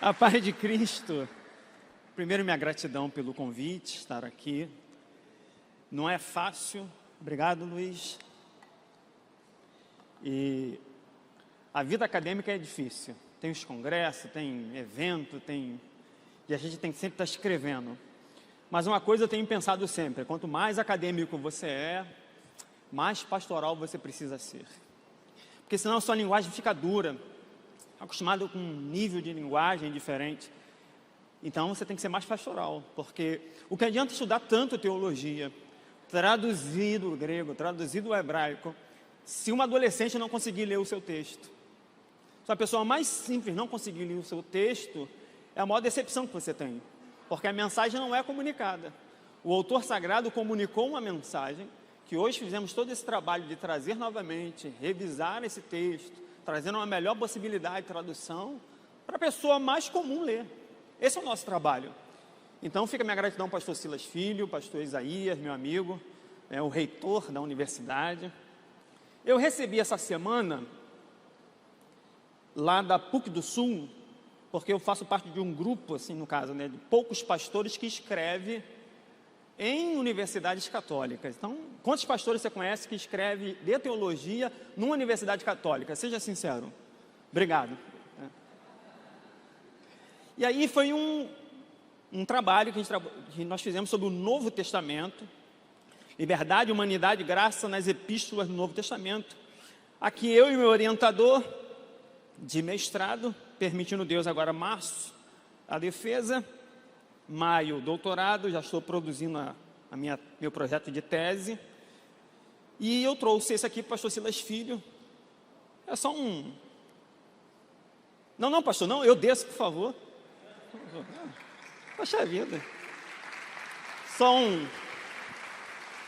A paz de Cristo. Primeiro, minha gratidão pelo convite, estar aqui. Não é fácil. Obrigado, Luiz. E a vida acadêmica é difícil. Tem os congressos, tem evento, e a gente tem que sempre estar escrevendo. Mas uma coisa eu tenho pensado sempre: quanto mais acadêmico você é, mais pastoral você precisa ser. Porque senão a sua linguagem fica dura, acostumado com um nível de linguagem diferente. Então você tem que ser mais pastoral, porque o que adianta estudar tanto teologia, traduzido o grego, traduzido o hebraico, se uma adolescente não conseguir ler o seu texto? Se a pessoa mais simples não conseguir ler o seu texto, é a maior decepção que você tem, porque a mensagem não é comunicada. O autor sagrado comunicou uma mensagem, que hoje fizemos todo esse trabalho de trazer novamente, revisar esse texto, trazendo uma melhor possibilidade de tradução para a pessoa mais comum ler. Esse é o nosso trabalho. Então fica minha gratidão ao pastor Silas Filho, pastor Isaías, meu amigo, o reitor da universidade. Eu recebi essa semana, lá da PUC do Sul, porque eu faço parte de um grupo, assim, no caso, de poucos pastores que escreve em universidades católicas. Então, quantos pastores você conhece que escreve de teologia numa universidade católica? Seja sincero. Obrigado. E aí foi um trabalho que nós fizemos sobre o Novo Testamento, liberdade, humanidade e graça nas epístolas do Novo Testamento. Aqui eu e meu orientador de mestrado, permitindo Deus agora março, a defesa, maio, doutorado, já estou produzindo meu projeto de tese. E eu trouxe esse aqui para o pastor Silas Filho. É só um... Não, pastor, não, eu desço, por favor. Poxa vida. Só um...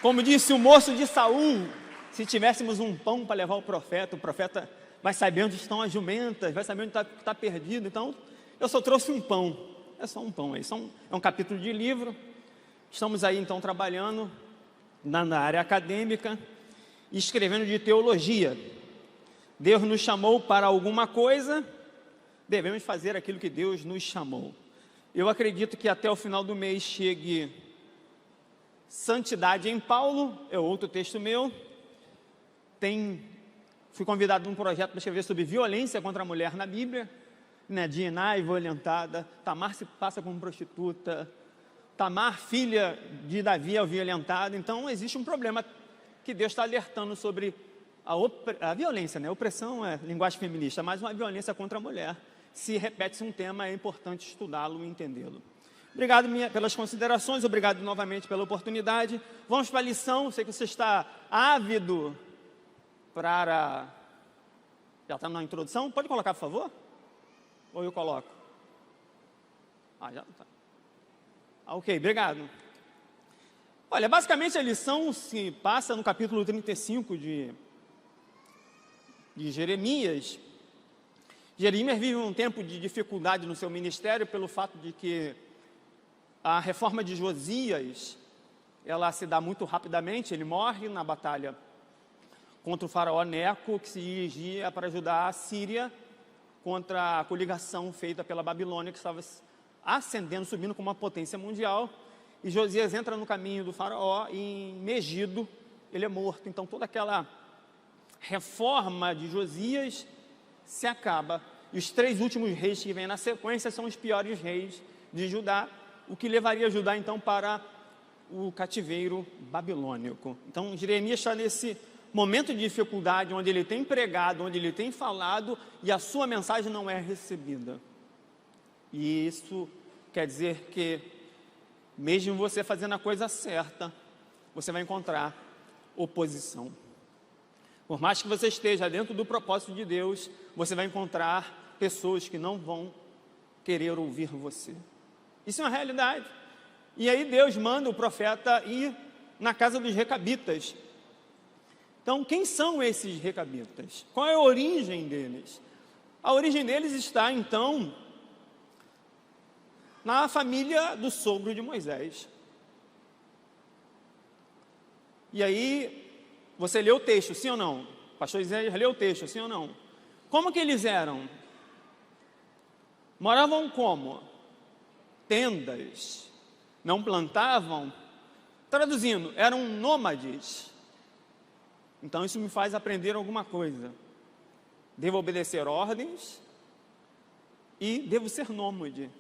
Como disse o moço de Saul, se tivéssemos um pão para levar o profeta vai saber onde estão as jumentas, vai saber onde está perdido. Então, eu só trouxe um pão. É só um pão aí, é um capítulo de livro. Estamos aí então trabalhando na área acadêmica, escrevendo de teologia. Deus nos chamou para alguma coisa, devemos fazer aquilo que Deus nos chamou. Eu acredito que até o final do mês chegue Santidade em Paulo, é outro texto meu. Fui convidado num projeto para escrever sobre violência contra a mulher na Bíblia. Dina é violentada, Tamar se passa como prostituta, Tamar, filha de Davi, é violentada. Então existe um problema que Deus está alertando sobre a violência, né? A opressão é linguagem feminista, mas uma violência contra a mulher. Se repete-se um tema, é importante estudá-lo e entendê-lo. Obrigado pelas considerações, obrigado novamente pela oportunidade. Vamos para a lição. Sei que você está ávido para... Já está na introdução? Pode colocar, por favor? Ou eu coloco? Já está. Ok, obrigado. Olha, basicamente a lição se passa no capítulo 35 de Jeremias. Jeremias vive um tempo de dificuldade no seu ministério pelo fato de que a reforma de Josias, ela se dá muito rapidamente. Ele morre na batalha contra o faraó Neco, que se dirigia para ajudar a Síria contra a coligação feita pela Babilônia, que estava ascendendo, subindo como uma potência mundial. E Josias entra no caminho do faraó e em Megido ele é morto. Então toda aquela reforma de Josias se acaba. E os 3 últimos reis que vêm na sequência são os piores reis de Judá, o que levaria Judá então para o cativeiro babilônico. Então Jeremias está nesse momento de dificuldade, onde ele tem pregado, onde ele tem falado, e a sua mensagem não é recebida. E isso quer dizer que, mesmo você fazendo a coisa certa, você vai encontrar oposição. Por mais que você esteja dentro do propósito de Deus, você vai encontrar pessoas que não vão querer ouvir você. Isso é uma realidade. E aí Deus manda o profeta ir na casa dos recabitas. Então, quem são esses recabitas? Qual é a origem deles? A origem deles está, então, na família do sogro de Moisés. E aí, você leu o texto, sim ou não? O pastor Isaías leu o texto, sim ou não? Como que eles eram? Moravam como? Tendas. Não plantavam. Traduzindo, eram nômades. Então isso me faz aprender alguma coisa. Devo obedecer ordens e devo ser nômade.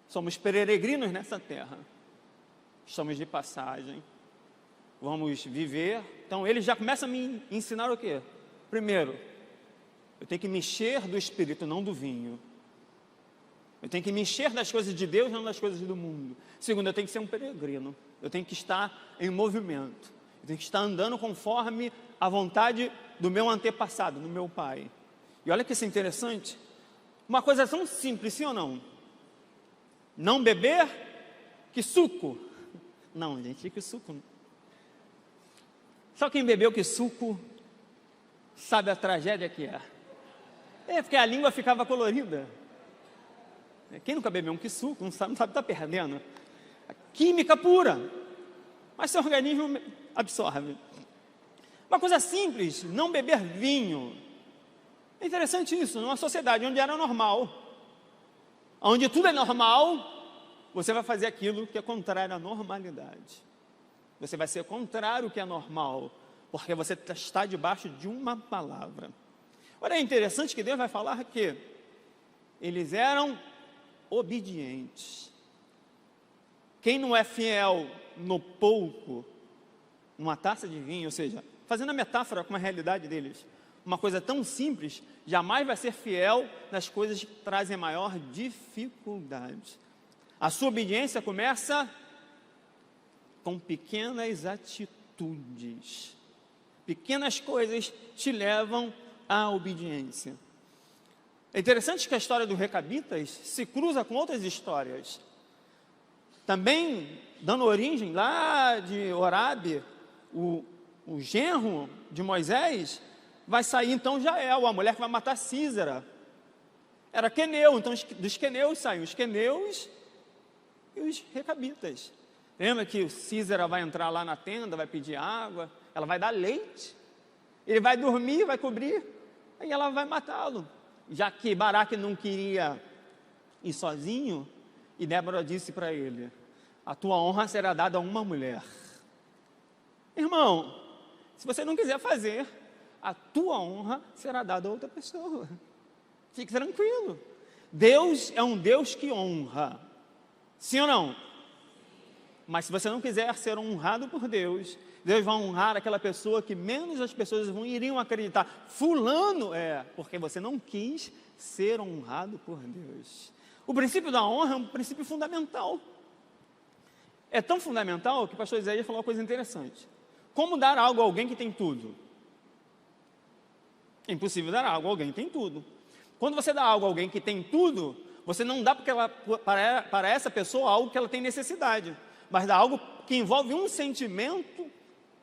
Somos peregrinos nessa terra. Estamos de passagem. Vamos viver. Então ele já começa a me ensinar o quê? Primeiro, eu tenho que me encher do Espírito, não do vinho. Eu tenho que me encher das coisas de Deus, não das coisas do mundo. Segundo, eu tenho que ser um peregrino. Eu tenho que estar em movimento. Eu tenho que estar andando conforme a vontade do meu antepassado, do meu pai. E olha que isso é interessante. Uma coisa tão simples, sim ou não? Não beber, que suco. Não, gente, que suco. Só quem bebeu que suco sabe a tragédia que é. É porque a língua ficava colorida. Quem nunca bebeu um suco não sabe está perdendo. Química pura. Mas seu organismo absorve. Uma coisa simples, não beber vinho. É interessante isso, numa sociedade onde era normal, onde tudo é normal, você vai fazer aquilo que é contrário à normalidade. Você vai ser contrário ao que é normal, porque você está debaixo de uma palavra. Olha, é interessante que Deus vai falar que eles eram obedientes. Quem não é fiel no pouco, numa taça de vinho, ou seja, fazendo a metáfora com a realidade deles, uma coisa tão simples, jamais vai ser fiel nas coisas que trazem maior dificuldade. A sua obediência começa com pequenas atitudes. Pequenas coisas te levam à obediência. É interessante que a história dos recabitas se cruza com outras histórias. Também, dando origem lá de Orabe, o genro de Moisés, vai sair então Jael, a mulher que vai matar Sísera. Era queneu, então dos queneus saem os queneus e os recabitas. Lembra que Sísera vai entrar lá na tenda, vai pedir água, ela vai dar leite, ele vai dormir, vai cobrir, aí ela vai matá-lo. Já que Baraque não queria ir sozinho, e Débora disse para ele: a tua honra será dada a uma mulher. Irmão, se você não quiser fazer, a tua honra será dada a outra pessoa. Fique tranquilo. Deus é um Deus que honra. Sim ou não? Mas se você não quiser ser honrado por Deus, Deus vai honrar aquela pessoa que menos as pessoas iriam acreditar. Fulano é, porque você não quis ser honrado por Deus. O princípio da honra é um princípio fundamental. É tão fundamental que o pastor Isaías falou uma coisa interessante. Como dar algo a alguém que tem tudo? É impossível dar algo a alguém que tem tudo. Quando você dá algo a alguém que tem tudo, você não dá para essa pessoa algo que ela tem necessidade, mas dá algo que envolve um sentimento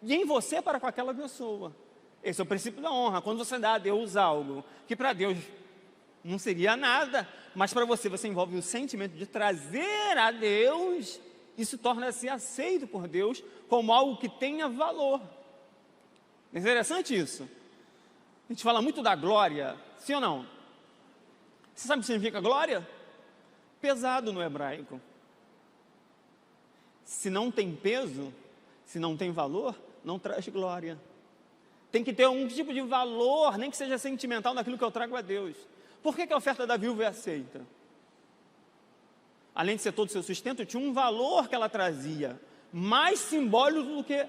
de em você para com aquela pessoa. Esse é o princípio da honra. Quando você dá a Deus algo que para Deus não seria nada, mas para você envolve o sentimento de trazer a Deus, isso torna-se aceito por Deus como algo que tenha valor. É interessante isso. A gente fala muito da glória, sim ou não? Você sabe o que significa glória? Pesado no hebraico. Se não tem peso, se não tem valor, não traz glória. Tem que ter um tipo de valor, nem que seja sentimental, naquilo que eu trago a Deus. Por que a oferta da viúva é aceita? Além de ser todo o seu sustento, tinha um valor que ela trazia, mais simbólico do que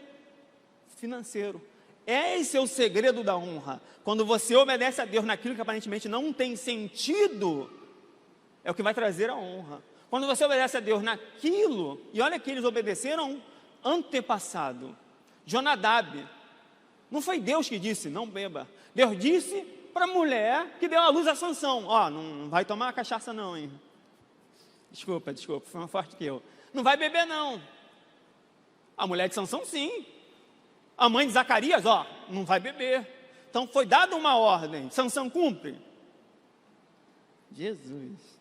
financeiro. Esse é o segredo da honra. Quando você obedece a Deus naquilo que aparentemente não tem sentido, é o que vai trazer a honra. Quando você obedece a Deus naquilo, e olha que eles obedeceram antepassado, Jonadab, não foi Deus que disse, não beba. Deus disse para a mulher que deu a luz a Sansão, ó, não vai tomar cachaça não, hein? Desculpa, foi mais forte que eu. Não vai beber não. A mulher de Sansão sim. A mãe de Zacarias, ó, não vai beber. Então foi dada uma ordem, Sansão cumpre. Jesus.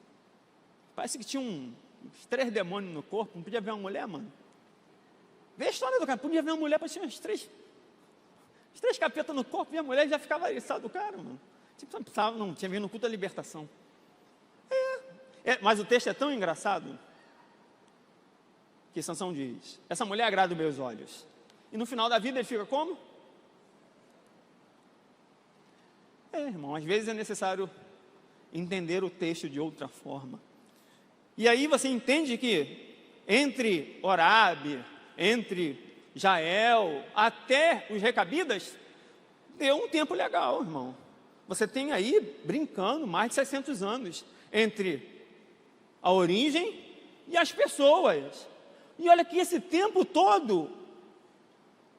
Parece que tinha uns 3 demônios no corpo, não podia ver uma mulher, mano. Vê a história do cara, podia ver uma mulher, parecia uns 3 capetas no corpo, e a mulher já ficava eriçada do cara, mano. Tipo, não tinha vindo no culto da libertação. Mas o texto é tão engraçado, que Sansão diz, essa mulher agrada os meus olhos. E no final da vida ele fica como? Irmão, às vezes é necessário entender o texto de outra forma. E aí você entende que entre Orabe, entre Jael, até os Recabidas, deu um tempo legal, irmão. Você tem aí, brincando, mais de 600 anos entre a origem e as pessoas. E olha que esse tempo todo,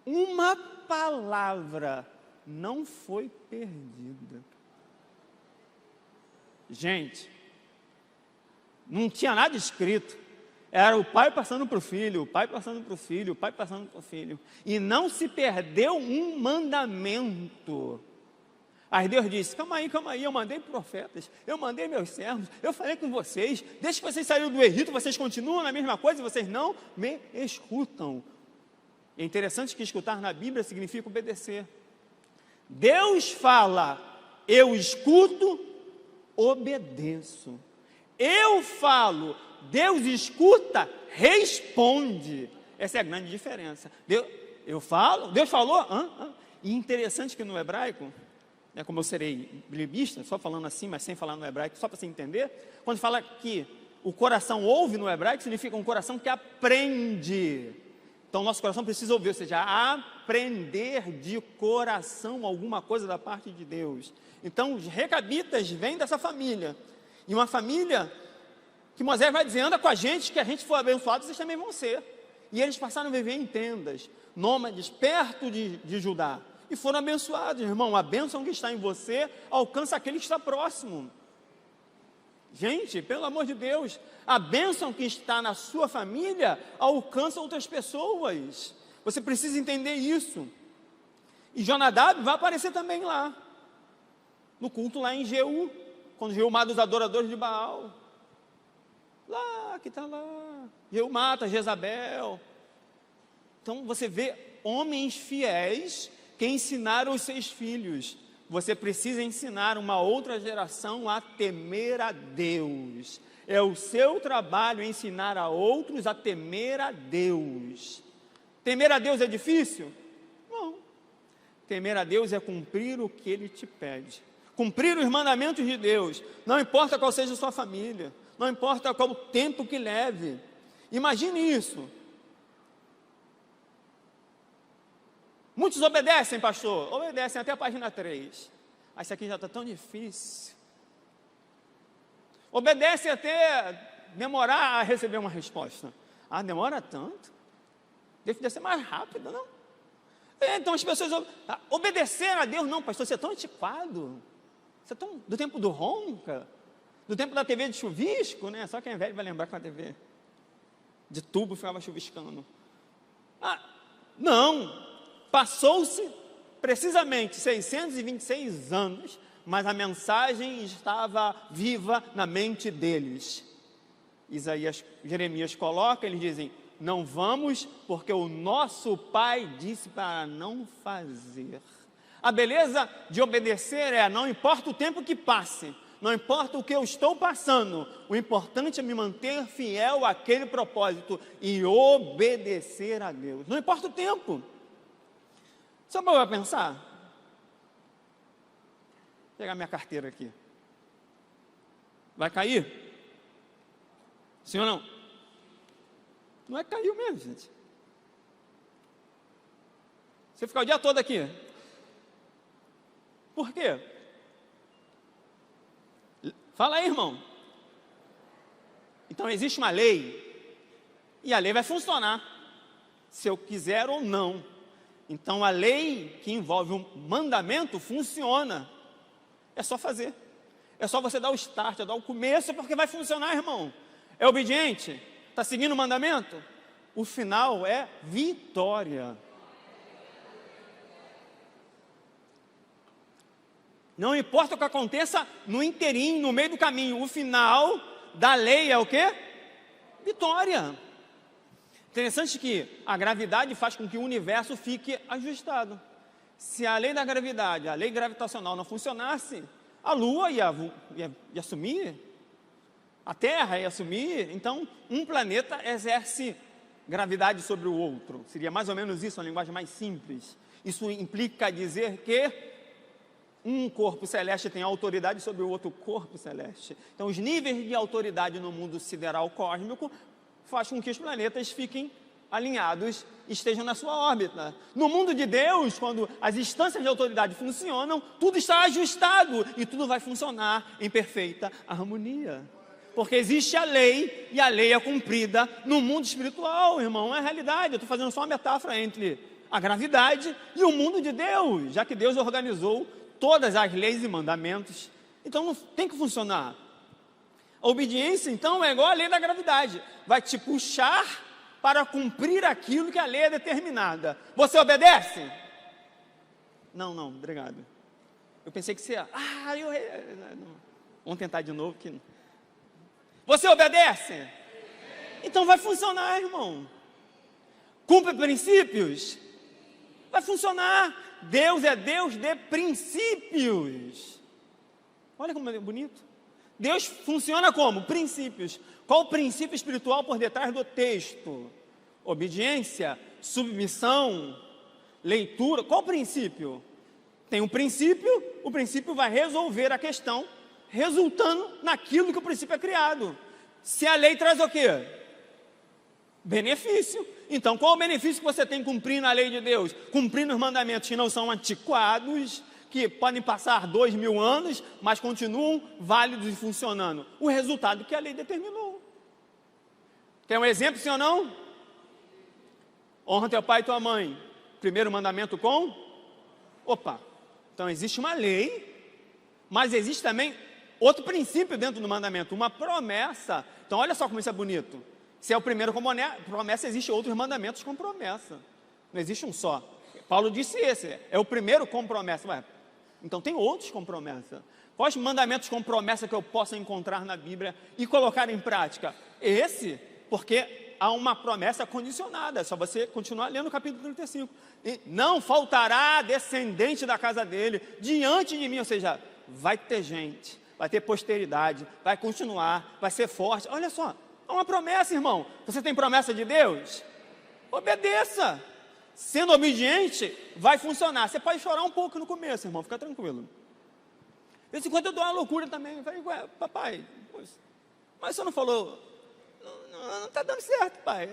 uma palavra não foi perdida. Gente, não tinha nada escrito. Era o pai passando para o filho, o pai passando para o filho, o pai passando para o filho. E não se perdeu um mandamento. Aí Deus disse, calma aí, eu mandei profetas, eu mandei meus servos, eu falei com vocês, desde que vocês saíram do Egito, vocês continuam na mesma coisa e vocês não me escutam. É interessante que escutar na Bíblia significa obedecer. Deus fala, eu escuto, obedeço. Eu falo, Deus escuta, responde. Essa é a grande diferença. Eu falo, Deus falou, E interessante que no hebraico, como eu serei bilibista, só falando assim, mas sem falar no hebraico, só para você entender, quando fala que o coração ouve no hebraico, significa um coração que aprende. Então, nosso coração precisa ouvir, ou seja, aprender de coração alguma coisa da parte de Deus. Então, os recabitas vêm dessa família. E uma família que Moisés vai dizer, anda com a gente, que a gente for abençoado, vocês também vão ser. E eles passaram a viver em tendas, nômades, perto de Judá. E foram abençoados, irmão. A bênção que está em você alcança aquele que está próximo. Gente, pelo amor de Deus, a bênção que está na sua família alcança outras pessoas. Você precisa entender isso. E Jonadab vai aparecer também lá, no culto lá em Jeú, quando Jeú mata os adoradores de Baal. Lá, que está lá. Jeú mata Jezabel. Então você vê homens fiéis que ensinaram os seus filhos. Você precisa ensinar uma outra geração a temer a Deus. É o seu trabalho ensinar a outros a temer a Deus. Temer a Deus é difícil? Não. Temer a Deus é cumprir o que Ele te pede. Cumprir os mandamentos de Deus. Não importa qual seja a sua família. Não importa qual o tempo que leve. Imagine isso. Muitos obedecem, pastor. Obedecem até a página 3. Isso aqui já está tão difícil. Obedecem até demorar a receber uma resposta. Demora tanto? Deve ser mais rápido, não? Então as pessoas obedecer a Deus, não, pastor, você é tão antiquado. Você é tão do tempo do Ronca, do tempo da TV de chuvisco, né? Só quem é velho vai lembrar que a TV de tubo ficava chuviscando. Não. Passou-se precisamente 626 anos, mas a mensagem estava viva na mente deles. Jeremias coloca, eles dizem, não vamos porque o nosso pai disse para não fazer. A beleza de obedecer não importa o tempo que passe, não importa o que eu estou passando, o importante é me manter fiel àquele propósito e obedecer a Deus. Não importa o tempo. Só para pensar. Vou pegar minha carteira aqui. Vai cair? Sim ou não? Não é que caiu mesmo, gente. Você ficar o dia todo aqui. Por quê? Fala aí, irmão. Então existe uma lei. E a lei vai funcionar. Se eu quiser ou não. Então a lei que envolve um mandamento funciona. É só fazer. É só você dar o start, dar o começo, porque vai funcionar, irmão. É obediente? Está seguindo o mandamento? O final é vitória. Não importa o que aconteça no inteirinho, no meio do caminho. O final da lei é o quê? Vitória. Interessante que a gravidade faz com que o universo fique ajustado. Se a lei da gravidade, a lei gravitacional não funcionasse, a Lua ia sumir. a Terra ia assumir, então um planeta exerce gravidade sobre o outro. Seria mais ou menos isso, uma linguagem mais simples. Isso implica dizer que um corpo celeste tem autoridade sobre o outro corpo celeste. Então, os níveis de autoridade no mundo sideral cósmico faz com que os planetas fiquem alinhados, estejam na sua órbita. No mundo de Deus, quando as instâncias de autoridade funcionam, tudo está ajustado e tudo vai funcionar em perfeita harmonia. Porque existe a lei e a lei é cumprida no mundo espiritual, irmão, é a realidade. Eu estou fazendo só uma metáfora entre a gravidade e o mundo de Deus, já que Deus organizou todas as leis e mandamentos. Então tem que funcionar. A obediência, então, é igual a lei da gravidade. Vai te puxar para cumprir aquilo que a lei é determinada. Você obedece? Não, obrigado. Eu pensei que você ia... Vamos tentar de novo. Você obedece? Então vai funcionar, irmão. Cumpre princípios? Vai funcionar. Deus é Deus de princípios. Olha como é bonito. Deus funciona como? Princípios. Qual o princípio espiritual por detrás do texto? Obediência, submissão, leitura. Qual o princípio? Tem um princípio, o princípio vai resolver a questão, resultando naquilo que o princípio é criado. Se a lei traz o quê? Benefício. Então, qual o benefício que você tem cumprindo a lei de Deus? Cumprindo os mandamentos que não são antiquados, que podem passar 2000 anos, mas continuam válidos e funcionando. O resultado que a lei determinou. Quer um exemplo, sim ou não? Honra teu pai e tua mãe. Primeiro mandamento com? Então existe uma lei, mas existe também outro princípio dentro do mandamento, uma promessa. Então olha só como isso é bonito. Se é o primeiro com promessa, existem outros mandamentos com promessa. Não existe um só. Paulo disse esse, é o primeiro com promessa. Então tem outros com promessa. Quais mandamentos com promessa que eu possa encontrar na Bíblia e colocar em prática? Esse, porque há uma promessa condicionada. É só você continuar lendo o capítulo 35. E não faltará descendente da casa dele diante de mim. Ou seja, vai ter gente, vai ter posteridade, vai continuar, vai ser forte. Olha só, é uma promessa, irmão. Você tem promessa de Deus? Obedeça. Sendo obediente, vai funcionar. Você pode chorar um pouco no começo, irmão, fica tranquilo. De vez em quando eu dou uma loucura também. Eu falei, papai, mas você não falou, não está dando certo, pai.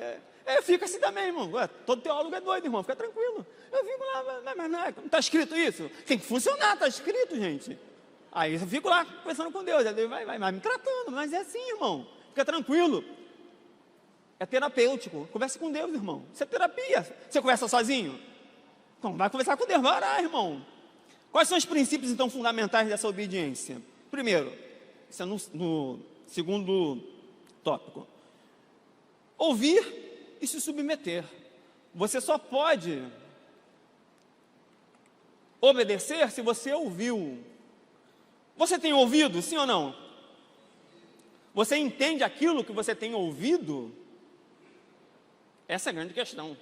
Eu fico assim também, irmão. Todo teólogo é doido, irmão, fica tranquilo. Eu fico lá, mas não está escrito isso? Tem que funcionar, está escrito, gente. Aí eu fico lá conversando com Deus, Deus vai me tratando, mas é assim, irmão, fica tranquilo. É terapêutico. Converse com Deus, irmão. Isso é terapia. Você conversa sozinho? Então, vai conversar com Deus, vai orar, irmão. Quais são os princípios, então, fundamentais dessa obediência? Primeiro, isso é no segundo tópico. Ouvir e se submeter. Você só pode obedecer se você ouviu. Você tem ouvido, sim ou não? Você entende aquilo que você tem ouvido? Essa é a grande questão.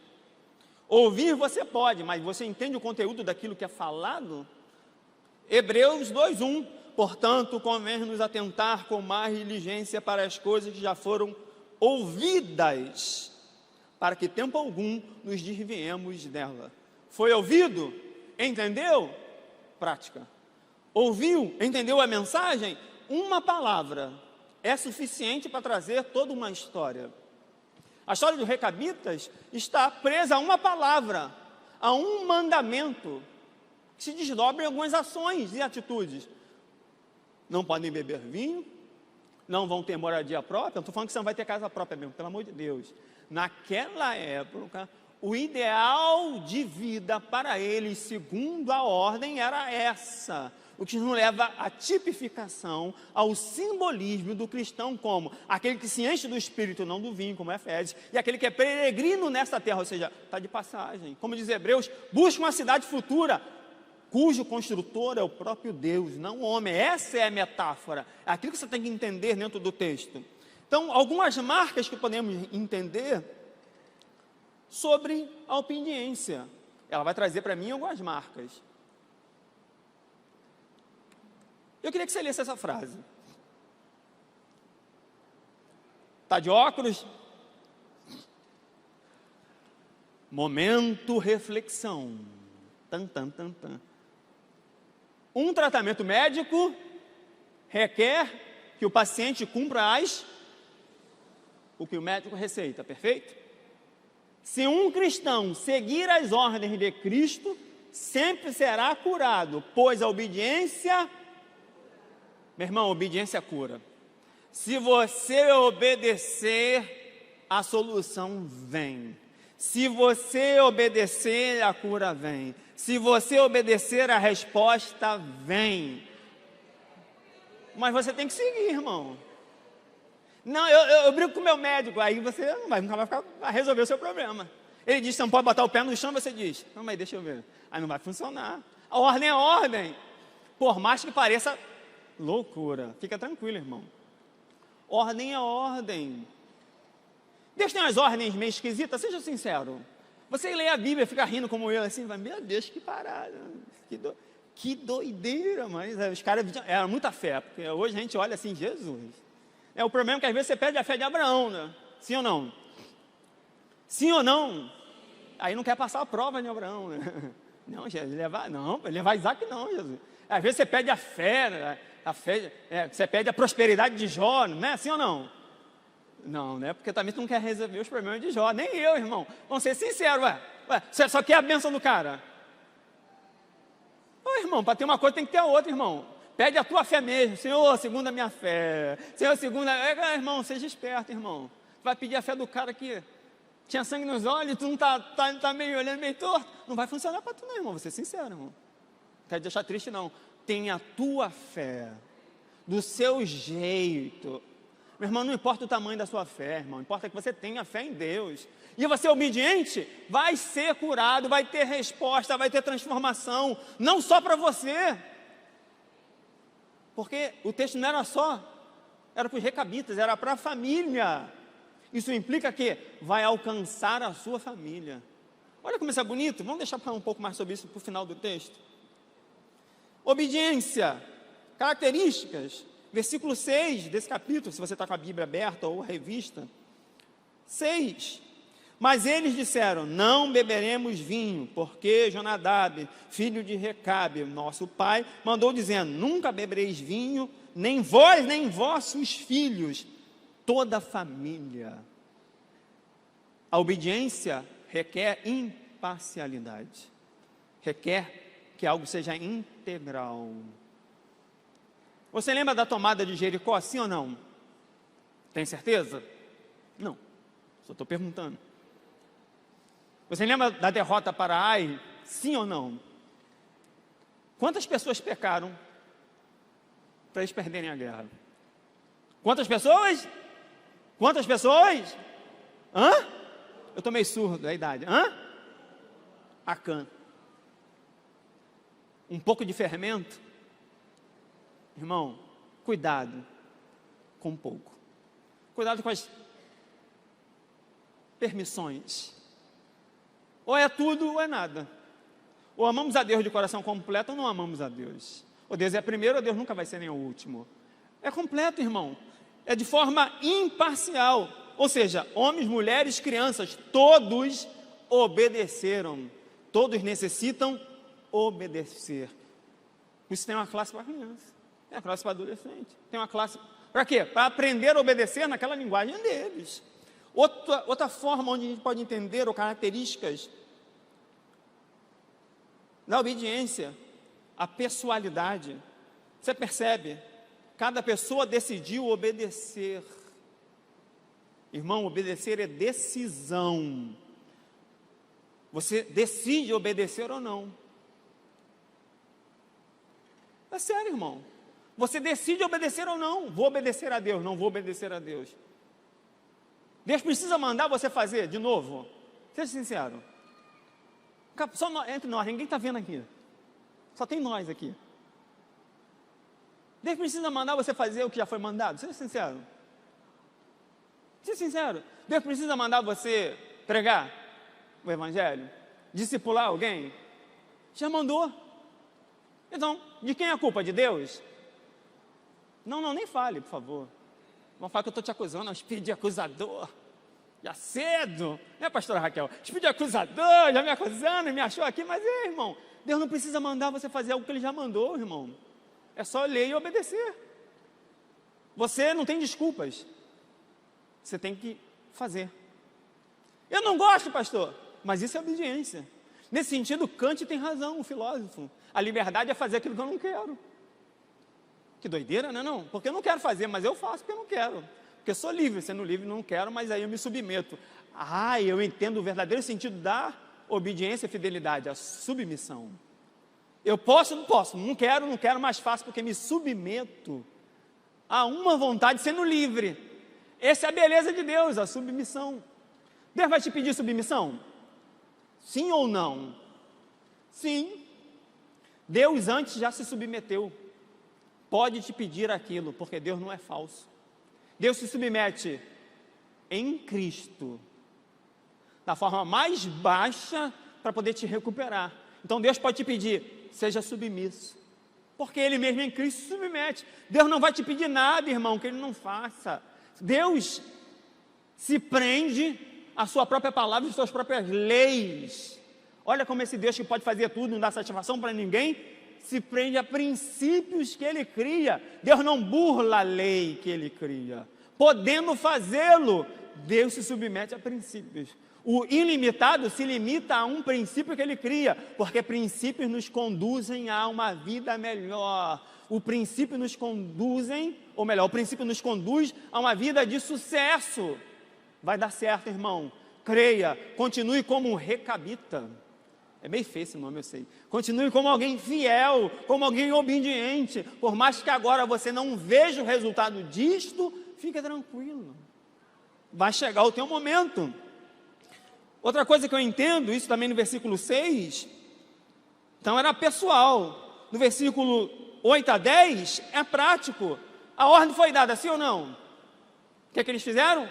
Ouvir você pode, mas você entende o conteúdo daquilo que é falado? Hebreus 2:1. Portanto, convém-nos atentar com mais diligência para as coisas que já foram ouvidas, para que tempo algum nos desviemos dela. Foi ouvido? Entendeu? Prática. Ouviu? Entendeu a mensagem? Uma palavra é suficiente para trazer toda uma história. A história dos recabitas está presa a uma palavra, a um mandamento, que se desdobra em algumas ações e atitudes. Não podem beber vinho, não vão ter moradia própria. Não estou falando que você não vai ter casa própria mesmo, pelo amor de Deus. Naquela época, o ideal de vida para eles, segundo a ordem, era essa. O que nos leva à tipificação, ao simbolismo do cristão como aquele que se enche do Espírito, não do vinho, como Efésios, e aquele que é peregrino nesta terra, ou seja, está de passagem. Como diz Hebreus, busca uma cidade futura, cujo construtor é o próprio Deus, não o homem. Essa é a metáfora, é aquilo que você tem que entender dentro do texto. Então, algumas marcas que podemos entender sobre a obediência. Ela vai trazer para mim algumas marcas. Eu queria que você lesse essa frase. Está de óculos? Momento reflexão. Tan, tan, tan, tan. Um tratamento médico requer que o paciente cumpra o que o médico receita, perfeito? Se um cristão seguir as ordens de Cristo, sempre será curado, pois a obediência, meu irmão, obediência cura. Se você obedecer, a solução vem. Se você obedecer, a cura vem. Se você obedecer, a resposta vem. Mas você tem que seguir, irmão. Não, eu brigo com o meu médico, aí você nunca vai resolver o seu problema. Ele diz, você não pode botar o pé no chão, você diz, não, mas deixa eu ver. Aí não vai funcionar. A ordem é ordem. Por mais que pareça loucura, fica tranquilo, irmão. Ordem é ordem. Deus tem umas ordens meio esquisitas, seja sincero. Você lê a Bíblia e fica rindo como eu, assim, meu Deus, que parada. Que doideira, mas os caras eram muita fé, porque hoje a gente olha assim, Jesus. O problema é que às vezes você perde a fé de Abraão, né? Sim ou não? Sim ou não? Aí não quer passar a prova de Abraão, né? Não, Jesus, levar Isaac não, Jesus. Às vezes você perde a fé, né? Você perde a prosperidade de Jó, não é assim ou não? Não, né? Porque também tu não quer resolver os problemas de Jó, nem eu, irmão. Vamos ser sinceros, você só quer a bênção do cara. Ô, irmão, para ter uma coisa tem que ter a outra, irmão. Pede a tua fé mesmo, Senhor, segundo a minha fé. Senhor, irmão, seja esperto, irmão. Vai pedir a fé do cara que tinha sangue nos olhos, tu não tá meio olhando meio torto. Não vai funcionar para tu não, irmão, vou ser sincero, irmão. Não quero te deixar triste, não. Tenha a tua fé, do seu jeito. Meu irmão, não importa o tamanho da sua fé, irmão, importa que você tenha fé em Deus. E você obediente, vai ser curado, vai ter resposta, vai ter transformação, não só para você. Porque o texto não era só, era para os recabitas, era para a família. Isso implica que vai alcançar a sua família. Olha como isso é bonito, vamos deixar falar um pouco mais sobre isso para o final do texto. Obediência, características, versículo 6 desse capítulo, se você está com a Bíblia aberta ou revista. 6. Mas eles disseram, não beberemos vinho, porque Jonadab, filho de Recabe, nosso pai, mandou dizendo, nunca bebereis vinho, nem vós, nem vossos filhos, toda a família. A obediência requer imparcialidade, requer que algo seja integral. Você lembra da tomada de Jericó, sim ou não? Tem certeza? Não, só estou perguntando. Você lembra da derrota para Ai? Sim ou não? Quantas pessoas pecaram para eles perderem a guerra? Quantas pessoas? Quantas pessoas? Hã? Eu estou meio surdo, é a idade. Hã? Acã. Um pouco de fermento. Irmão, cuidado com pouco. Cuidado com as permissões. Ou é tudo ou é nada. Ou amamos a Deus de coração completo ou não amamos a Deus. Ou Deus é primeiro ou Deus nunca vai ser nem o último. É completo, irmão. É de forma imparcial. Ou seja, homens, mulheres, crianças, todos obedeceram. Todos necessitam obedecer. Por isso tem uma classe para criança. Tem uma classe para adolescente. Tem uma classe... Para quê? Para aprender a obedecer naquela linguagem deles. Outra forma onde a gente pode entender ou características da obediência, a pessoalidade. Você percebe? Cada pessoa decidiu obedecer. Irmão, obedecer é decisão. Você decide obedecer ou não. É sério, irmão. Você decide obedecer ou não. Vou obedecer a Deus, não vou obedecer a Deus. Deus precisa mandar você fazer de novo? Seja sincero. Só entre nós, ninguém está vendo aqui. Só tem nós aqui. Deus precisa mandar você fazer o que já foi mandado? Seja sincero. Seja sincero. Deus precisa mandar você pregar o Evangelho? Discipular alguém? Já mandou. Então, de quem é a culpa? De Deus? Não, nem fale, por favor. Vão falar que eu estou te acusando, é um espírito de acusador. Já cedo, né, pastora Raquel? Espírito de acusador, já me acusando, me achou aqui, mas irmão, Deus não precisa mandar você fazer algo que Ele já mandou, irmão. É só ler e obedecer. Você não tem desculpas. Você tem que fazer. Eu não gosto, pastor, mas isso é obediência. Nesse sentido, Kant tem razão, o filósofo. A liberdade é fazer aquilo que eu não quero. Que doideira, né? Não? Porque eu não quero fazer, mas eu faço porque eu não quero. Porque eu sou livre, sendo livre não quero, mas aí eu me submeto. Eu entendo o verdadeiro sentido da obediência e fidelidade, a submissão. Eu posso, não posso, não quero, mas faço porque me submeto a uma vontade sendo livre. Essa é a beleza de Deus, a submissão. Deus vai te pedir submissão? Sim ou não? Sim. Deus antes já se submeteu. Pode te pedir aquilo, porque Deus não é falso. Deus se submete em Cristo, da forma mais baixa, para poder te recuperar. Então Deus pode te pedir, seja submisso, porque Ele mesmo em Cristo se submete. Deus não vai te pedir nada, irmão, que Ele não faça. Deus se prende à sua própria palavra e às suas próprias leis. Olha como esse Deus que pode fazer tudo, não dá satisfação para ninguém, se prende a princípios que Ele cria. Deus não burla a lei que Ele cria. Podendo fazê-lo, Deus se submete a princípios. O ilimitado se limita a um princípio que Ele cria, porque princípios nos conduzem a uma vida melhor. O princípio nos conduzem, ou melhor, o princípio nos conduz a uma vida de sucesso. Vai dar certo, irmão. Creia, continue como um recabita. É meio feio esse nome, eu sei. Continue como alguém fiel, como alguém obediente. Por mais que agora você não veja o resultado disto, fica tranquilo. Vai chegar o teu momento. Outra coisa que eu entendo, isso também no versículo 6, então era pessoal. No versículo 8 a 10, é prático. A ordem foi dada, sim ou não? O que é que eles fizeram?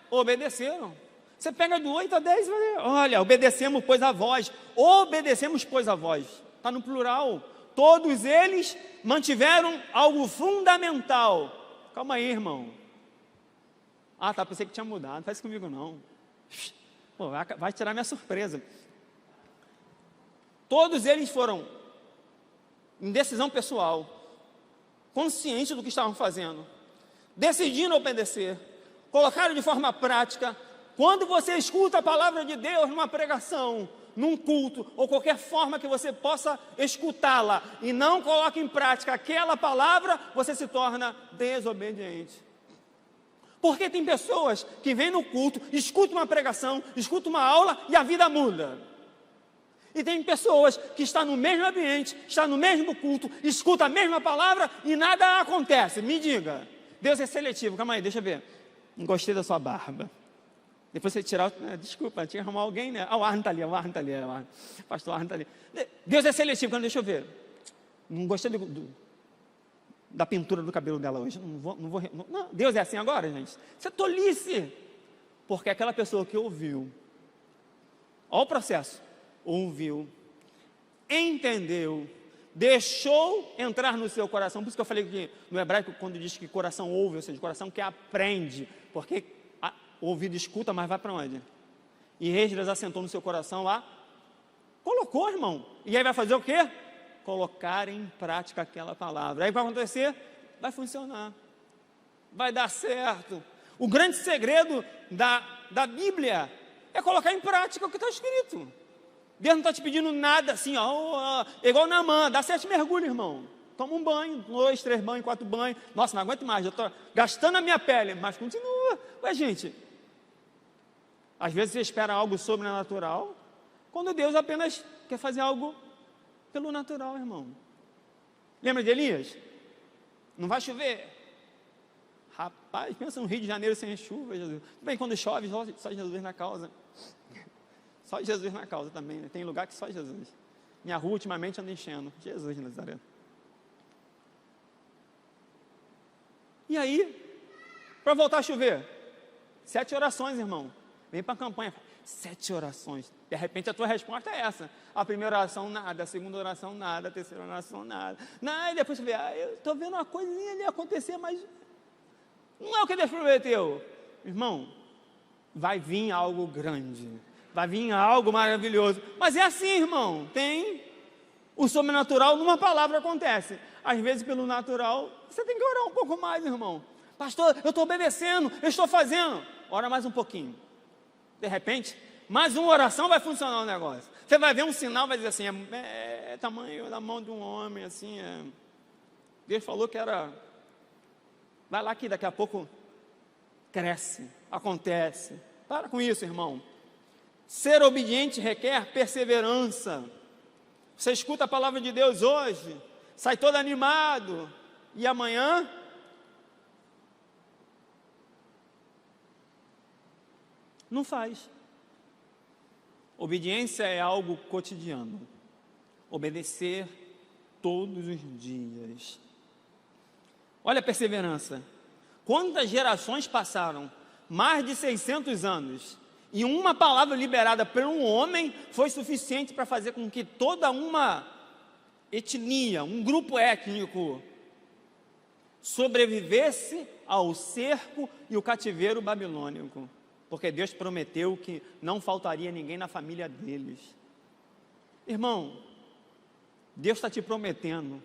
Obedeceram. Você pega do 8 a 10 e vai dizer, olha, obedecemos, pois a vós. Obedecemos, pois a vós. Está no plural. Todos eles mantiveram algo fundamental. Calma aí, irmão. Tá, pensei que tinha mudado. Não faz isso comigo, não. Pô, vai tirar minha surpresa. Todos eles foram em decisão pessoal, conscientes do que estavam fazendo, decidindo obedecer, colocaram de forma prática. Quando você escuta a palavra de Deus numa pregação, num culto, ou qualquer forma que você possa escutá-la, e não coloca em prática aquela palavra, você se torna desobediente. Porque tem pessoas que vêm no culto, escutam uma pregação, escutam uma aula e a vida muda. E tem pessoas que estão no mesmo ambiente, estão no mesmo culto, escutam a mesma palavra e nada acontece. Me diga, Deus é seletivo. Calma aí, deixa eu ver. Não gostei da sua barba. Depois você tirar, desculpa, tinha que arrumar alguém, né? O Arno está ali, pastor Arno está ali. Deus é seletivo, deixa eu ver. Não gostei da pintura do cabelo dela hoje. Não, Deus é assim agora, gente? Isso é tolice. Porque aquela pessoa que ouviu, olha o processo, ouviu, entendeu, deixou entrar no seu coração. Por isso que eu falei que no hebraico, quando diz que coração ouve, ou seja, coração que aprende, porque o ouvido escuta, mas vai para onde? E Esdras assentou no seu coração lá, colocou, irmão. E aí vai fazer o quê? Colocar em prática aquela palavra. Aí vai acontecer? Vai funcionar. Vai dar certo. O grande segredo da Bíblia é colocar em prática o que está escrito. Deus não está te pedindo nada assim, igual Naamã, dá 7 mergulhos, irmão. Toma um banho, 2, 3 banhos, 4 banhos. Nossa, não aguento mais, já estou gastando a minha pele, mas continua. Ué, gente, às vezes você espera algo sobrenatural, quando Deus apenas quer fazer algo pelo natural, irmão. Lembra de Elias? Não vai chover. Rapaz, pensa no Rio de Janeiro sem chuva, Jesus. Bem, quando chove, só Jesus na causa. Só Jesus na causa também, né? Tem lugar que só Jesus. Minha rua ultimamente anda enchendo. Jesus de Nazaré. E aí, para voltar a chover, 7 orações, irmão. Vem para a campanha, 7 orações. De repente a tua resposta é essa. A primeira oração, nada. A segunda oração, nada. A terceira oração, nada. E depois você vê, eu estou vendo uma coisinha ali acontecer, mas Não é o que Deus prometeu. Irmão, vai vir algo grande, vai vir algo maravilhoso. Mas é assim, irmão, tem o sobrenatural numa palavra acontece. Às vezes pelo natural, você tem que orar um pouco mais, irmão. Pastor, eu estou obedecendo, eu estou fazendo. Ora mais um pouquinho. De repente, mais uma oração vai funcionar o negócio. Você vai ver um sinal, vai dizer assim, é tamanho da mão de um homem, assim, Deus falou que era... Vai lá que daqui a pouco cresce, acontece. Para com isso, irmão. Ser obediente requer perseverança. Você escuta a palavra de Deus hoje, sai todo animado, e amanhã... não faz. Obediência é algo cotidiano. Obedecer todos os dias. Olha a perseverança. Quantas gerações passaram? Mais de 600 anos. E uma palavra liberada por um homem foi suficiente para fazer com que toda uma etnia, um grupo étnico, sobrevivesse ao cerco e o cativeiro babilônico. Porque Deus prometeu que não faltaria ninguém na família deles. Irmão, Deus está te prometendo,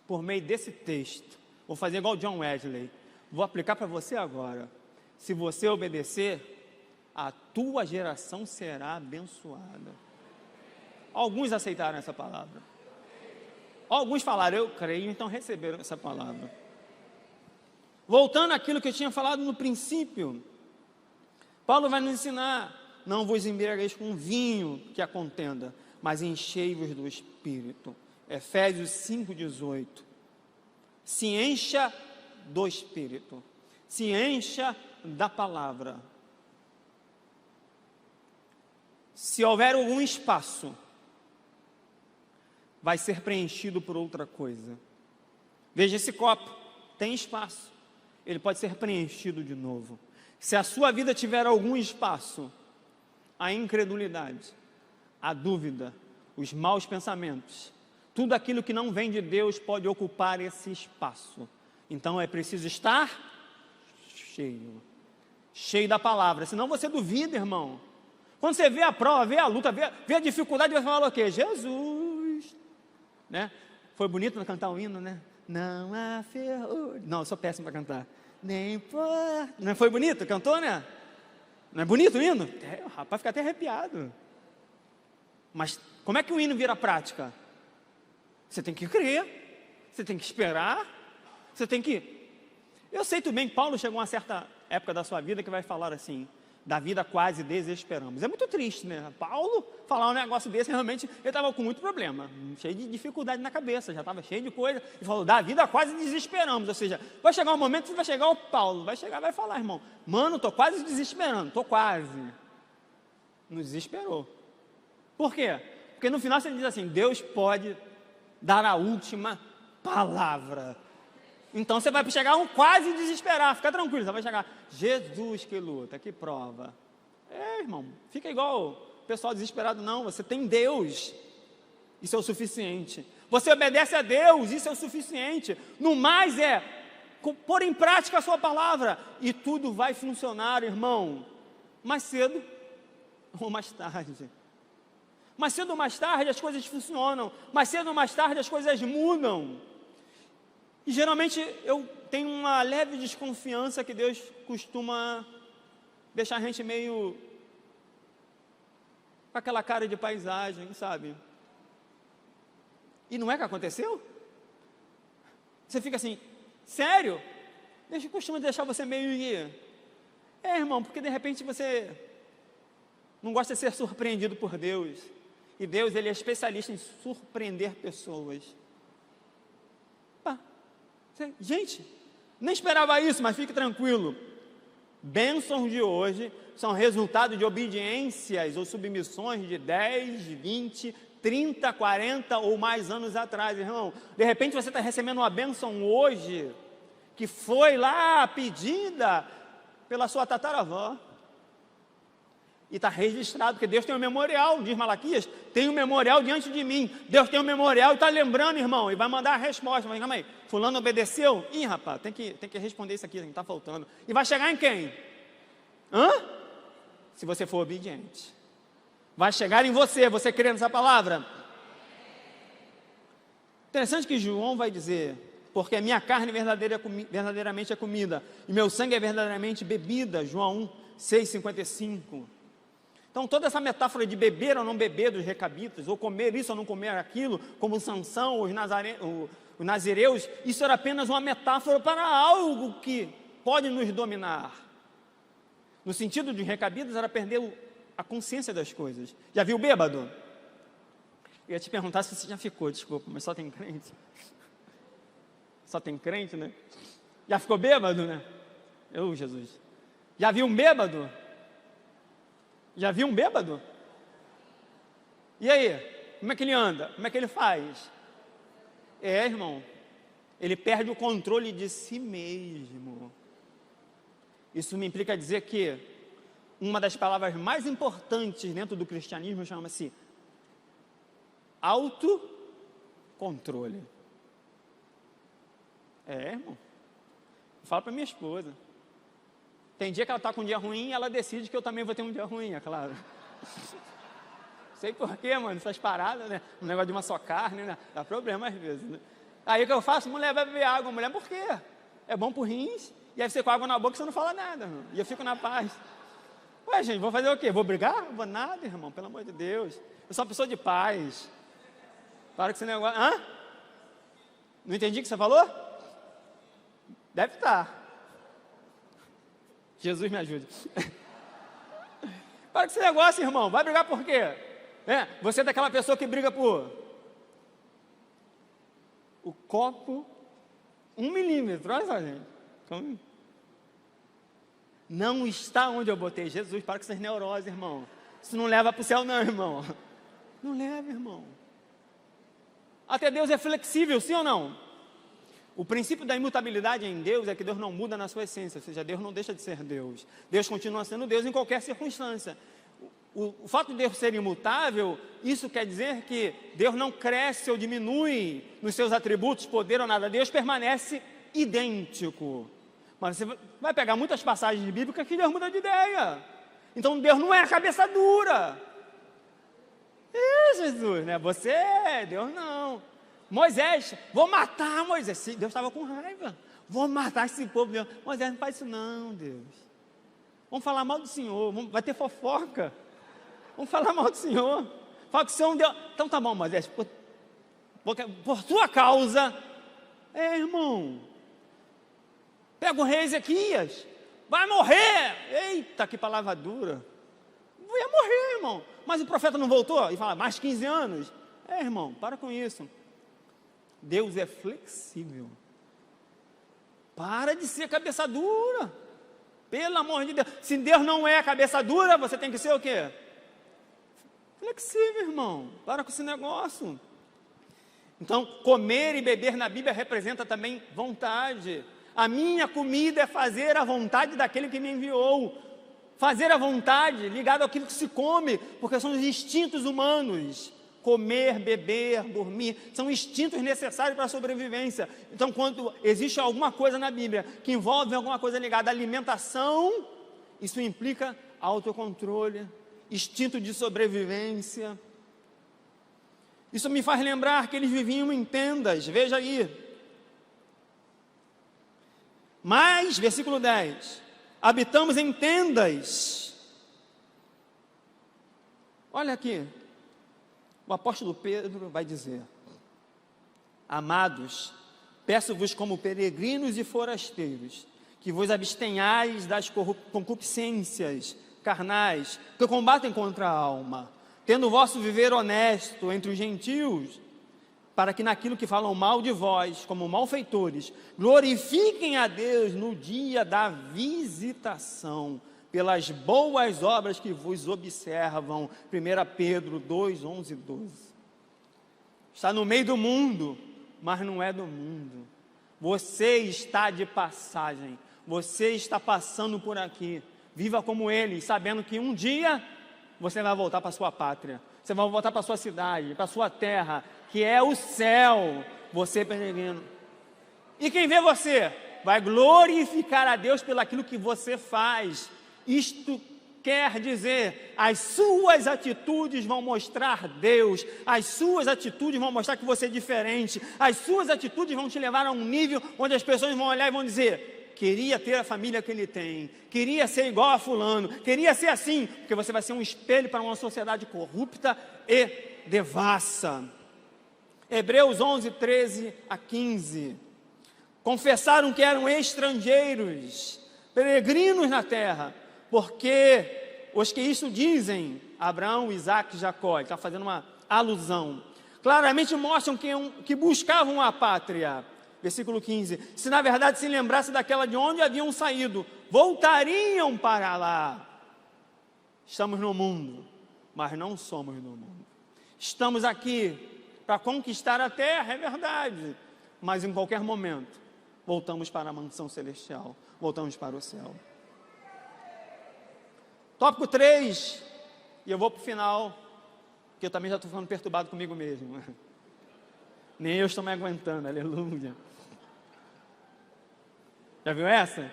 por meio desse texto, vou fazer igual John Wesley, vou aplicar para você agora. Se você obedecer, a tua geração será abençoada. Alguns aceitaram essa palavra. Alguns falaram, eu creio, então receberam essa palavra. Voltando àquilo que eu tinha falado no princípio, Paulo vai nos ensinar, não vos embriagueis com vinho que a contenda, mas enchei-vos do Espírito. Efésios 5,18. Se encha do Espírito, se encha da palavra. Se houver algum espaço, vai ser preenchido por outra coisa. Veja esse copo, tem espaço, ele pode ser preenchido de novo. Se a sua vida tiver algum espaço, a incredulidade, a dúvida, os maus pensamentos, tudo aquilo que não vem de Deus pode ocupar esse espaço. Então é preciso estar cheio da palavra, senão você duvida, irmão. Quando você vê a prova, vê a luta, vê a dificuldade, você fala o quê? Jesus, né? Foi bonito cantar um hino, né? Não há ferrugem. Não, eu sou péssimo para cantar. Nem por... Não foi bonito? Cantou, né? Não é bonito o hino? O rapaz fica até arrepiado. Mas como é que o hino vira prática? Você tem que crer, você tem que esperar, você tem que... Eu sei tudo bem que Paulo chegou a uma certa época da sua vida que vai falar assim, da vida quase desesperamos. É muito triste, né? Paulo falar um negócio desse, realmente, ele estava com muito problema, cheio de dificuldade na cabeça, já estava cheio de coisa, e falou, da vida quase desesperamos, ou seja, vai chegar um momento que vai chegar o Paulo, vai chegar, vai falar, irmão, mano, estou quase desesperando, estou quase. Não desesperou. Por quê? Porque no final você diz assim, Deus pode dar a última palavra. Então você vai chegar a um quase desesperar, fica tranquilo, você vai chegar, Jesus que luta, que prova. Irmão, fica igual o pessoal desesperado, não, você tem Deus, isso é o suficiente. Você obedece a Deus, isso é o suficiente. No mais pôr em prática a sua palavra, e tudo vai funcionar, irmão, mais cedo ou mais tarde. Mais cedo ou mais tarde as coisas funcionam, mais cedo ou mais tarde as coisas mudam. E geralmente eu tenho uma leve desconfiança que Deus costuma deixar a gente meio com aquela cara de paisagem, sabe? E não é que aconteceu? Você fica assim, sério? Deus costuma deixar você meio... irmão, porque de repente você não gosta de ser surpreendido por Deus. E Deus, Ele é especialista em surpreender pessoas. Gente, nem esperava isso, mas fique tranquilo. Bênçãos de hoje são resultado de obediências ou submissões de 10, 20, 30, 40 ou mais anos atrás, irmão. De repente você está recebendo uma bênção hoje, que foi lá pedida pela sua tataravó. E está registrado, porque Deus tem um memorial, diz Malaquias, tem um memorial diante de mim. Deus tem um memorial e está lembrando, irmão, e vai mandar a resposta. Mas calma aí, fulano obedeceu? Ih, rapaz, tem que responder isso aqui, está faltando. E vai chegar em quem? Se você for obediente. Vai chegar em você crê nessa palavra? Interessante que João vai dizer, porque a minha carne verdadeiramente é comida, e meu sangue é verdadeiramente bebida, João 6,55. Então toda essa metáfora de beber ou não beber dos recabitas, ou comer isso ou não comer aquilo, como Sansão, os nazireus, isso era apenas uma metáfora para algo que pode nos dominar. No sentido de recabitas era perder a consciência das coisas. Já viu bêbado? Eu ia te perguntar se você já ficou, desculpa, mas só tem crente. Só tem crente, né? Já ficou bêbado, né? Jesus. Já viu um bêbado? Já viu um bêbado? E aí? Como é que ele anda? Como é que ele faz? Irmão, ele perde o controle de si mesmo. Isso me implica dizer que uma das palavras mais importantes dentro do cristianismo chama-se autocontrole. Irmão. Fala para minha esposa. Tem dia que ela está com um dia ruim e ela decide que eu também vou ter um dia ruim, é claro. Sei porquê, mano, essas paradas, né? Um negócio de uma só carne, né? Dá problema às vezes, né? Aí o que eu faço? Mulher vai beber água. Mulher, por quê? É bom pro rins. E aí você com água na boca, você não fala nada, irmão. E eu fico na paz. Ué, gente, vou fazer o quê? Vou brigar? Não vou nada, irmão, pelo amor de Deus. Eu sou uma pessoa de paz. Para com esse negócio. Não entendi o que você falou? Deve estar. Jesus me ajude. Para com esse negócio, irmão. Vai brigar por quê? Você é daquela pessoa que briga por o copo 1 milímetro. Olha só, gente. Então, não está onde eu botei. Jesus, para com essas neuroses, irmão. Isso não leva para o céu não, irmão. Não leva, irmão. Até Deus é flexível, sim ou não? O princípio da imutabilidade em Deus é que Deus não muda na sua essência, ou seja, Deus não deixa de ser Deus. Deus continua sendo Deus em qualquer circunstância. O fato de Deus ser imutável, isso quer dizer que Deus não cresce ou diminui nos seus atributos, poder ou nada. Deus permanece idêntico. Mas você vai pegar muitas passagens bíblicas que Deus muda de ideia. Então Deus não é a cabeça dura. Jesus, né? Você, Deus não. Moisés, vou matar Moisés. Deus estava com raiva. Vou matar esse povo. Deus. Moisés, não faz isso não, Deus. Vamos falar mal do Senhor. Vai ter fofoca. Vamos falar mal do Senhor. Fala que o Senhor deu. Então tá bom, Moisés. Por tua causa. Irmão. Pega o rei Ezequias. Vai morrer. Eita, que palavra dura. Ia morrer, irmão. Mas o profeta não voltou? E fala, mais 15 anos. Irmão, para com isso. Deus é flexível. Para de ser cabeça dura. Pelo amor de Deus. Se Deus não é cabeça dura, você tem que ser o quê? Flexível, irmão. Para com esse negócio. Então, comer e beber na Bíblia representa também vontade. A minha comida é fazer a vontade daquele que me enviou. Fazer a vontade ligado àquilo que se come, porque são os instintos humanos. Comer, beber, dormir, são instintos necessários para a sobrevivência. Então, quando existe alguma coisa na Bíblia que envolve alguma coisa ligada à alimentação, isso implica autocontrole, instinto de sobrevivência. Isso me faz lembrar que eles viviam em tendas, veja aí. Mas, versículo 10, habitamos em tendas. Olha aqui. O apóstolo Pedro vai dizer: amados, peço-vos como peregrinos e forasteiros, que vos abstenhais das concupiscências carnais, que combatem contra a alma, tendo o vosso viver honesto entre os gentios, para que naquilo que falam mal de vós, como malfeitores, glorifiquem a Deus no dia da visitação, pelas boas obras que vos observam. 1 Pedro 2, 11 e 12. Está no meio do mundo, mas não é do mundo. Você está de passagem. Você está passando por aqui. Viva como eles, sabendo que um dia você vai voltar para a sua pátria, você vai voltar para a sua cidade, para a sua terra, que é o céu, você peregrino. E quem vê você vai glorificar a Deus pelo aquilo que você faz. Isto quer dizer, as suas atitudes vão mostrar Deus, as suas atitudes vão mostrar que você é diferente, as suas atitudes vão te levar a um nível onde as pessoas vão olhar e vão dizer: queria ter a família que ele tem, queria ser igual a fulano, queria ser assim, porque você vai ser um espelho para uma sociedade corrupta e devassa. Hebreus 11, 13 a 15. Confessaram que eram estrangeiros, peregrinos na terra, porque os que isso dizem, Abraão, Isaque e Jacó, ele está fazendo uma alusão, claramente mostram que buscavam a pátria. Versículo 15, se na verdade se lembrasse daquela de onde haviam saído, voltariam para lá. Estamos no mundo, mas não somos do mundo. Estamos aqui para conquistar a terra, é verdade, mas em qualquer momento voltamos para a mansão celestial, voltamos para o céu. Tópico 3, e eu vou para o final, porque eu também já estou ficando perturbado comigo mesmo. Nem eu estou me aguentando, aleluia. Já viu essa?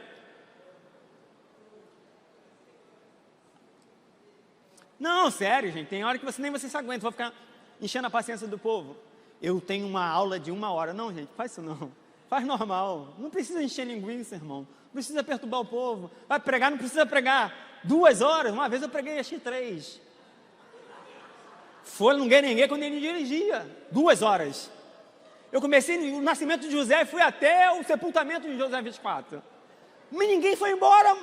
Não, sério, gente, tem hora que nem você se aguenta, vou ficar enchendo a paciência do povo. Eu tenho uma aula de 1 hora. Não, gente, faz isso não. Faz normal. Não precisa encher linguiça, irmão. Não precisa perturbar o povo. Vai pregar, não precisa pregar 2 horas. Uma vez eu preguei, achei 3. Foi, não ganhei ninguém quando ele dirigia. 2 horas. Eu comecei no nascimento de José e fui até o sepultamento de José 24. Mas ninguém foi embora.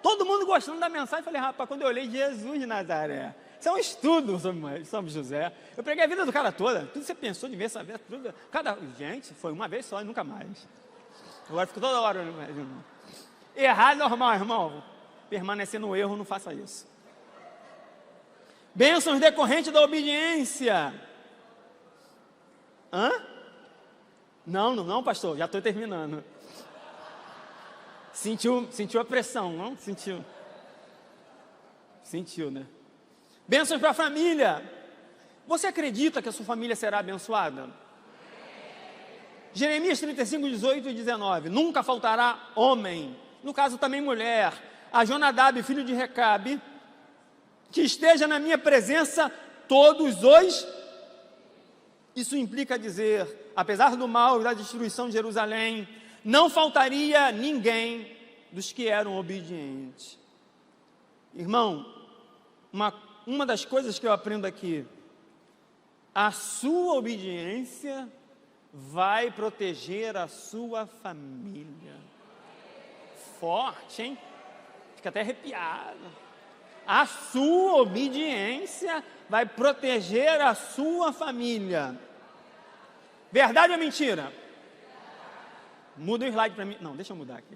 Todo mundo gostando da mensagem. Falei, rapaz, quando eu olhei Jesus de Nazaré, isso é um estudo sobre José. Eu preguei a vida do cara toda. Tudo que você pensou de ver, saber, tudo. Gente, foi uma vez só e nunca mais. Agora fico toda hora. Errar é normal, irmão. Permanecer no erro, não faça isso. Bênçãos decorrentes da obediência. Hã? Não, pastor, já estou terminando. Sentiu a pressão, não? Sentiu, né? Bênçãos para a família. Você acredita que a sua família será abençoada? Jeremias 35, 18 e 19. Nunca faltará homem, no caso também mulher, a Jonadab, filho de Recabe, que esteja na minha presença todos os... Isso implica dizer, apesar do mal e da destruição de Jerusalém, não faltaria ninguém dos que eram obedientes. Irmão, uma das coisas que eu aprendo aqui, a sua obediência vai proteger a sua família. Forte, hein? Fica até arrepiado. A sua obediência vai proteger a sua família. Verdade ou mentira? Muda o slide para mim. Não, deixa eu mudar aqui.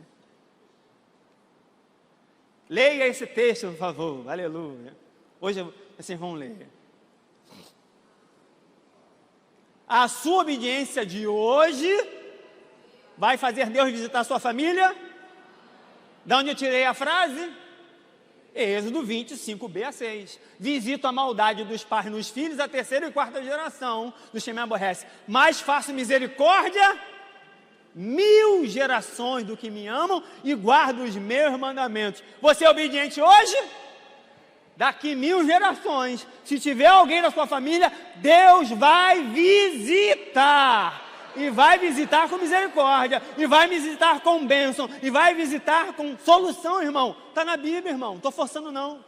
Leia esse texto, por favor. Aleluia. Hoje vocês vão ler. A sua obediência de hoje vai fazer Deus visitar a sua família? De onde eu tirei a frase? Êxodo 25b a 6. Visito a maldade dos pais nos filhos, a 3ª e 4ª geração dos que me aborrecem. Mas faço misericórdia 1000 gerações do que me amam e guardo os meus mandamentos. Você é obediente hoje? Daqui 1000 gerações, se tiver alguém da sua família, Deus vai visitar. E vai visitar com misericórdia, e vai visitar com bênção, e vai visitar com solução, irmão. Está na Bíblia, irmão, não estou forçando não.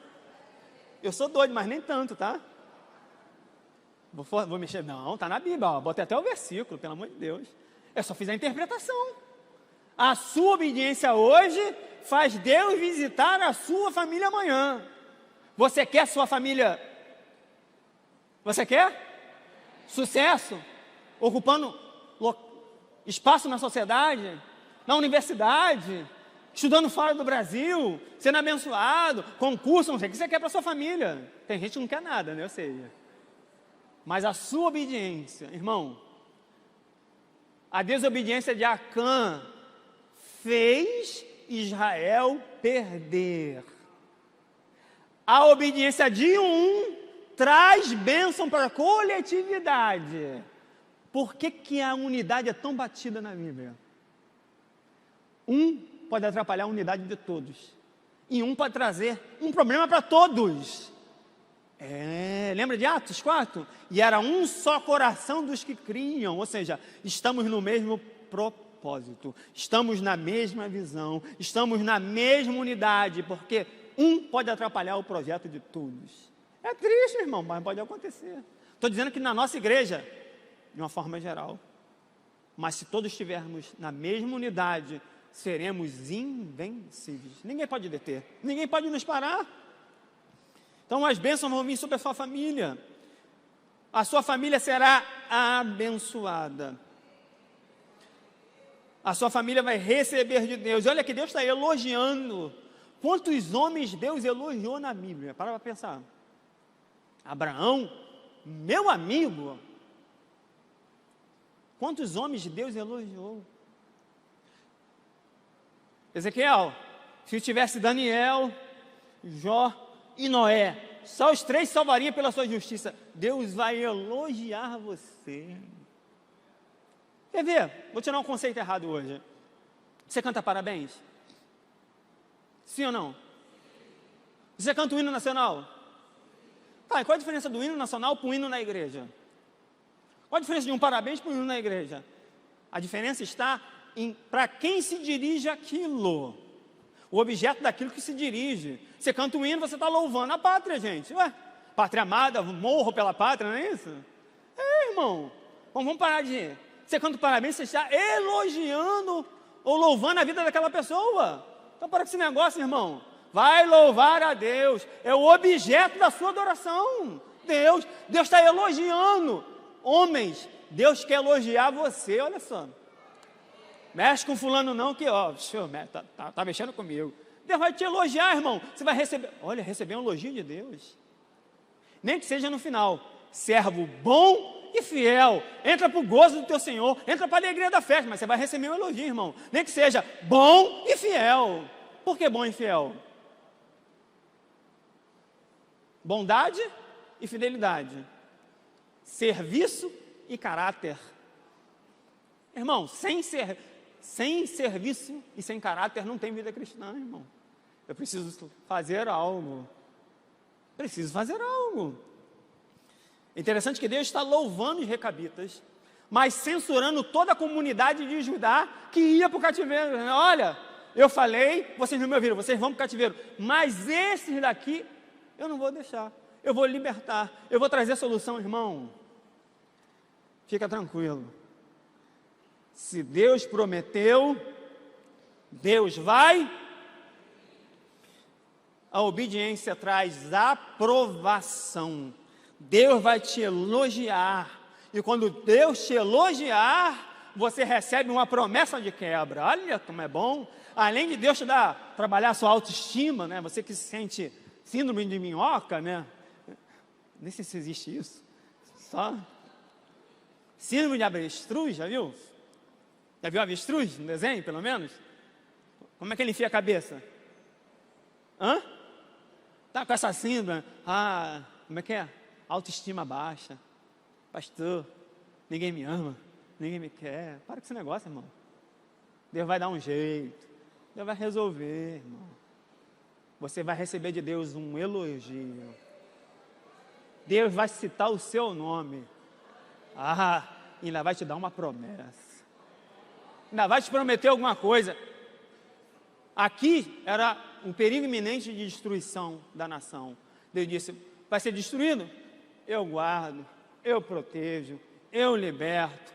Eu sou doido, mas nem tanto, tá? Vou mexer, não, está na Bíblia, ó, botei até o versículo, pelo amor de Deus. Eu só fiz a interpretação. A sua obediência hoje faz Deus visitar a sua família amanhã. Você quer sua família? Você quer? Sucesso? Ocupando espaço na sociedade, na universidade, estudando fora do Brasil, sendo abençoado, concurso, não sei o que você quer para sua família. Tem gente que não quer nada, né? Eu sei. Mas a sua obediência, irmão, a desobediência de Acã fez Israel perder. A obediência de um traz bênção para a coletividade. Por que a unidade é tão batida na Bíblia? Um pode atrapalhar a unidade de todos. E um pode trazer um problema para todos. Lembra de Atos 4? E era um só coração dos que criam. Ou seja, estamos no mesmo propósito. Estamos na mesma visão. Estamos na mesma unidade. Porque um pode atrapalhar o projeto de todos. É triste, irmão, mas pode acontecer. Estou dizendo que na nossa igreja, de uma forma geral. Mas se todos estivermos na mesma unidade, seremos invencíveis. Ninguém pode deter. Ninguém pode nos parar. Então as bênçãos vão vir sobre a sua família. A sua família será abençoada. A sua família vai receber de Deus. Olha que Deus está elogiando. Quantos homens Deus elogiou na Bíblia? Para pensar. Abraão, meu amigo. Quantos homens Deus elogiou? Ezequiel, se tivesse Daniel, Jó e Noé, só os 3 salvariam pela sua justiça. Deus vai elogiar você. Quer ver? Vou tirar um conceito errado hoje. Você canta parabéns? Sim ou não? Você canta o hino nacional? Tá, e qual a diferença do hino nacional para o hino na igreja? Qual a diferença de um parabéns para o hino na igreja? A diferença está para quem se dirige aquilo. O objeto daquilo que se dirige. Você canta o hino, você está louvando a pátria, gente. Ué, pátria amada, morro pela pátria, não é isso? Irmão, vamos parar de... Você canta o parabéns, você está elogiando ou louvando a vida daquela pessoa. Então para com esse negócio, irmão. Vai louvar a Deus. É o objeto da sua adoração. Deus está elogiando. Homens, Deus quer elogiar você, olha só. Mexe com fulano não, que ó, tá mexendo comigo. Deus vai te elogiar, irmão. Você vai receber, olha, receber um elogio de Deus. Nem que seja no final. Servo bom e fiel. Entra para o gozo do teu Senhor. Entra para a alegria da festa. Mas você vai receber um elogio, irmão. Nem que seja bom e fiel. Por que bom e fiel? Bondade e fidelidade. Serviço e caráter. Irmão, sem serviço e sem caráter não tem vida cristã, irmão. Eu preciso fazer algo. Preciso fazer algo. Interessante que Deus está louvando os recabitas, mas censurando toda a comunidade de Judá que ia para o cativeiro. Olha, eu falei, vocês não me ouviram, vocês vão para o cativeiro, mas esses daqui eu não vou deixar. Eu vou libertar, eu vou trazer a solução, irmão. Fica tranquilo. Se Deus prometeu, Deus vai. A obediência traz aprovação. Deus vai te elogiar. E quando Deus te elogiar, você recebe uma promessa de quebra. Olha como é bom. Além de Deus te trabalhar a sua autoestima, né? Você que se sente síndrome de minhoca, né? Nem sei se existe isso. Só síndrome de avestruz, já viu? Já viu avestruz no desenho, pelo menos? Como é que ele enfia a cabeça? Tá com essa síndrome. Como é que é? Autoestima baixa. Pastor, ninguém me ama, ninguém me quer. Para com esse negócio, irmão. Deus vai dar um jeito. Deus vai resolver, irmão. Você vai receber de Deus um elogio. Deus vai citar o seu nome. E ainda vai te dar uma promessa. Ainda vai te prometer alguma coisa. Aqui era um perigo iminente de destruição da nação. Deus disse, vai ser destruído? Eu guardo, eu protejo, eu liberto.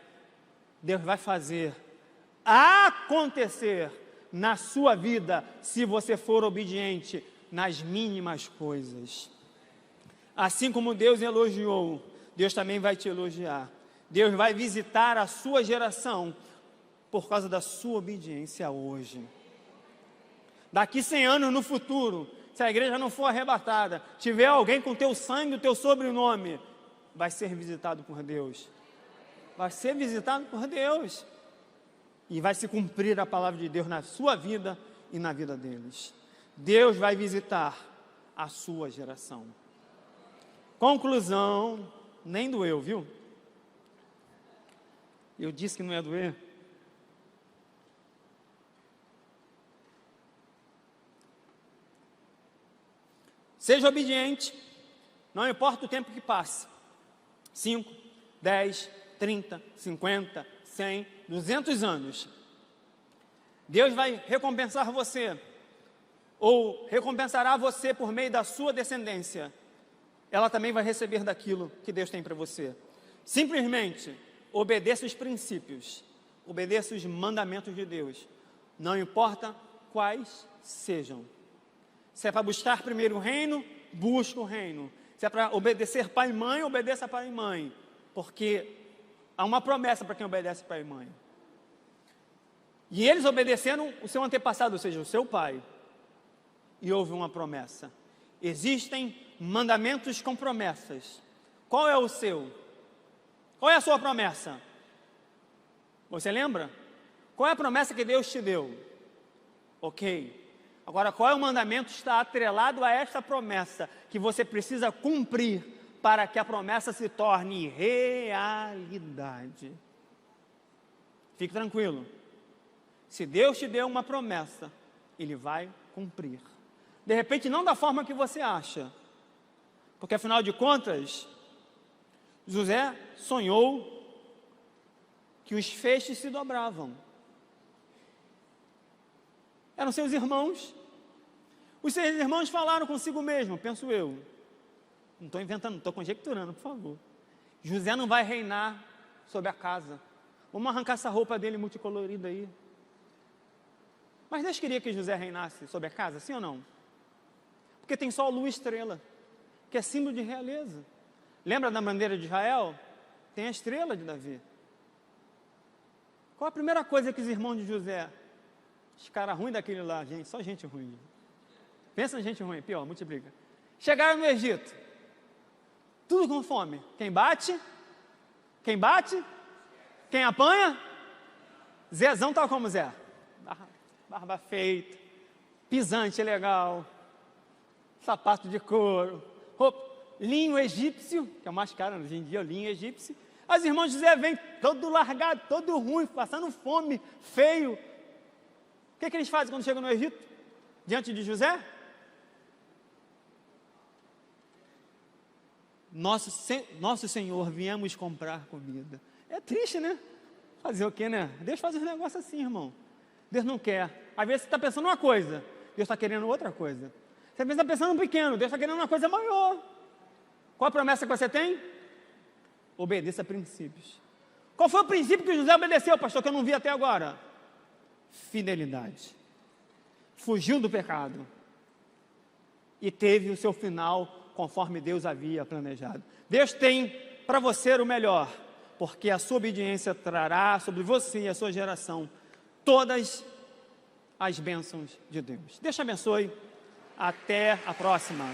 Deus vai fazer acontecer na sua vida, se você for obediente nas mínimas coisas. Assim como Deus elogiou, Deus também vai te elogiar. Deus vai visitar a sua geração por causa da sua obediência hoje. Daqui 100 anos no futuro, se a igreja não for arrebatada, tiver alguém com teu sangue, o teu sobrenome, vai ser visitado por Deus. Vai ser visitado por Deus. E vai se cumprir a palavra de Deus na sua vida e na vida deles. Deus vai visitar a sua geração. Conclusão, nem doeu, viu? Eu disse que não ia doer. Seja obediente, não importa o tempo que passe. 5, 10, 30, 50, 100, 200 anos. Deus vai recompensar você, ou recompensará você por meio da sua descendência. Ela também vai receber daquilo que Deus tem para você. Simplesmente obedeça os princípios, obedeça os mandamentos de Deus, não importa quais sejam. Se é para buscar primeiro o reino, busque o reino. Se é para obedecer pai e mãe, obedeça pai e mãe, porque há uma promessa para quem obedece pai e mãe. E eles obedeceram o seu antepassado, ou seja, o seu pai, e houve uma promessa. Existem mandamentos com promessas. Qual é o seu? Qual é a sua promessa? Você lembra? Qual é a promessa que Deus te deu? Ok. Agora, qual é o mandamento que está atrelado a esta promessa que você precisa cumprir para que a promessa se torne realidade? Fique tranquilo. Se Deus te deu uma promessa, Ele vai cumprir. De repente, não da forma que você acha, porque afinal de contas, José sonhou que os feixes se dobravam. Eram seus irmãos. Os seus irmãos falaram consigo mesmo, penso eu. Não estou inventando, estou conjecturando, por favor. José não vai reinar sobre a casa. Vamos arrancar essa roupa dele multicolorida aí. Mas Deus queria que José reinasse sobre a casa, sim ou não? Porque tem só a lua e estrela, que é símbolo de realeza. Lembra da bandeira de Israel? Tem a estrela de Davi. Qual a primeira coisa que os irmãos de José, os caras ruins daquele lá, gente, só gente ruim. Pensa em gente ruim, pior, multiplica. Chegaram no Egito, tudo com fome. Quem bate? Quem bate? Quem apanha? Zezão tal como Zé. Barba feita, pisante legal, sapato de couro, roupa, linho egípcio, que é o mais caro hoje em dia, o linho egípcio. As irmãs de José vêm todo largado, todo ruim, passando fome, feio. O que eles fazem quando chegam no Egito? Diante de José? Nosso Senhor, viemos comprar comida. É triste, né? Fazer o quê, né? Deus faz um negócio assim, irmão. Deus não quer. Às vezes você está pensando uma coisa, Deus está querendo outra coisa. Você está pensando um pequeno, Deus está querendo uma coisa maior. Qual a promessa que você tem? Obedeça a princípios. Qual foi o princípio que José obedeceu, pastor, que eu não vi até agora? Fidelidade. Fugiu do pecado. E teve o seu final conforme Deus havia planejado. Deus tem para você o melhor, porque a sua obediência trará sobre você e a sua geração todas as bênçãos de Deus. Deus te abençoe. Até a próxima.